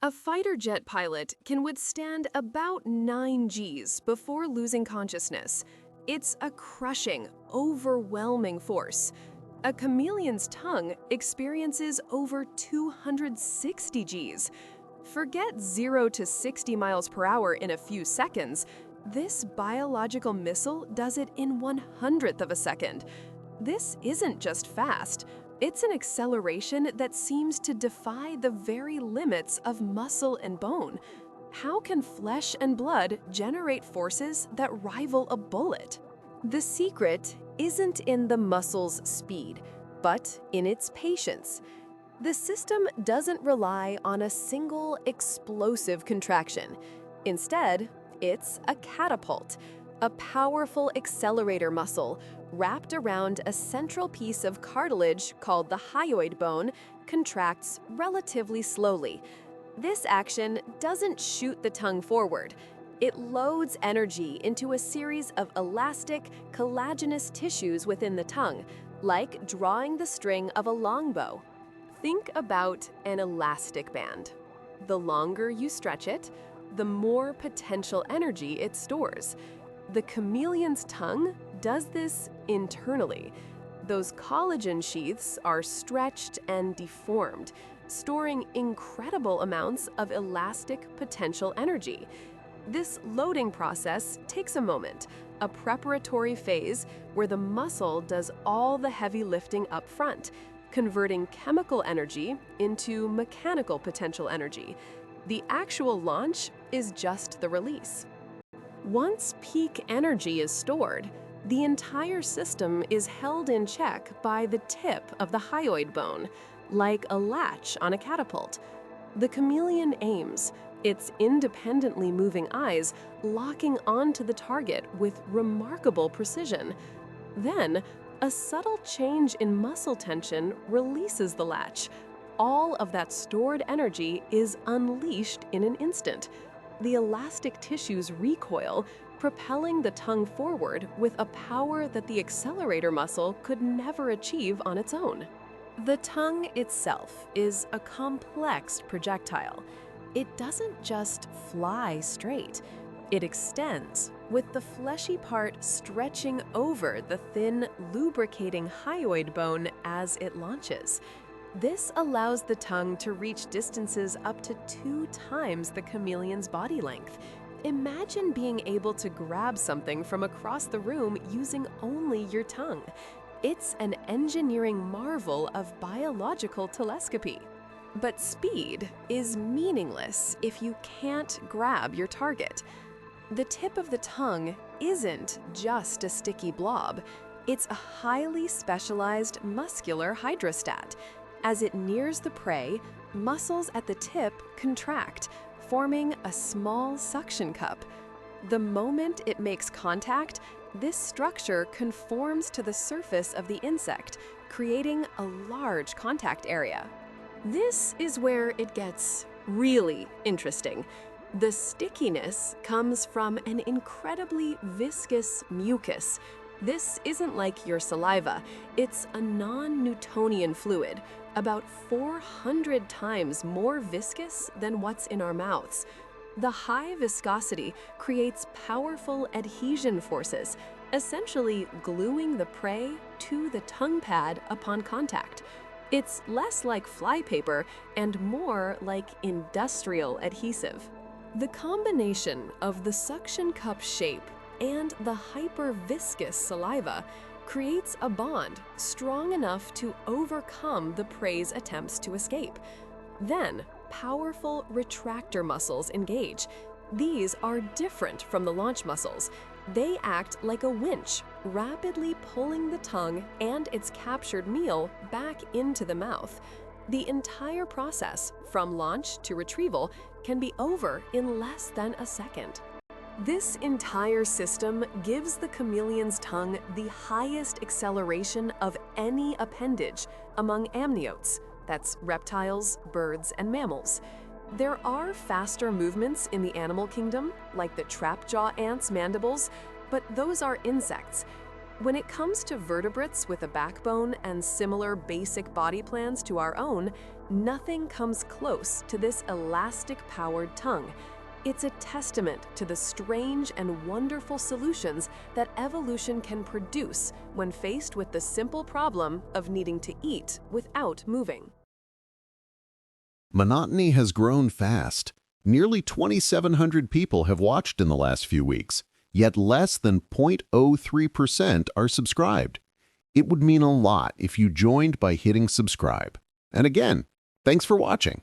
A fighter jet pilot can withstand about 9 Gs before losing consciousness. It's a crushing, overwhelming force. A chameleon's tongue experiences over 260 Gs. Forget 0 to 60 miles per hour in a few seconds. This biological missile does it in 1/100th of a second. This isn't just fast. It's an acceleration that seems to defy the very limits of muscle and bone. How can flesh and blood generate forces that rival a bullet? The secret isn't in the muscle's speed, but in its patience. The system doesn't rely on a single explosive contraction. Instead, it's a catapult, a powerful accelerator muscle wrapped around a central piece of cartilage called the hyoid bone contracts relatively slowly. This action doesn't shoot the tongue forward. It loads energy into a series of elastic, collagenous tissues within the tongue, like drawing the string of a longbow. Think about an elastic band. The longer you stretch it, the more potential energy it stores. The chameleon's tongue does this internally. Those collagen sheaths are stretched and deformed, storing incredible amounts of elastic potential energy. This loading process takes a moment, a preparatory phase where the muscle does all the heavy lifting up front, converting chemical energy into mechanical potential energy. The actual launch is just the release. Once peak energy is stored, the entire system is held in check by the tip of the hyoid bone, like a latch on a catapult. The chameleon aims, its independently moving eyes locking onto the target with remarkable precision. Then, a subtle change in muscle tension releases the latch. All of that stored energy is unleashed in an instant. The elastic tissues recoil, propelling the tongue forward with a power that the accelerator muscle could never achieve on its own. The tongue itself is a complex projectile. It doesn't just fly straight. It extends, with the fleshy part stretching over the thin, lubricating hyoid bone as it launches. This allows the tongue to reach distances up to 2 times the chameleon's body length. Imagine being able to grab something from across the room using only your tongue. It's an engineering marvel of biological telescopy. But speed is meaningless if you can't grab your target. The tip of the tongue isn't just a sticky blob. It's a highly specialized muscular hydrostat. As it nears the prey, muscles at the tip contract, forming a small suction cup. The moment it makes contact, this structure conforms to the surface of the insect, creating a large contact area. This is where it gets really interesting. The stickiness comes from an incredibly viscous mucus. This isn't like your saliva. It's a non-Newtonian fluid, about 400 times more viscous than what's in our mouths. The high viscosity creates powerful adhesion forces, essentially gluing the prey to the tongue pad upon contact. It's less like flypaper and more like industrial adhesive. The combination of the suction cup shape and the hyper-viscous saliva creates a bond strong enough to overcome the prey's attempts to escape. Then, powerful retractor muscles engage. These are different from the launch muscles. They act like a winch, rapidly pulling the tongue and its captured meal back into the mouth. The entire process, from launch to retrieval, can be over in less than a second. This entire system gives the chameleon's tongue the highest acceleration of any appendage among amniotes, that's reptiles, birds, and mammals. There are faster movements in the animal kingdom, like the trapjaw ant's mandibles, but those are insects. When it comes to vertebrates with a backbone and similar basic body plans to our own, nothing comes close to this elastic-powered tongue. It's a testament to the strange and wonderful solutions that evolution can produce when faced with the simple problem of needing to eat without moving. Monotony has grown fast. Nearly 2,700 people have watched in the last few weeks, yet less than 0.03% are subscribed. It would mean a lot if you joined by hitting subscribe. And again, thanks for watching.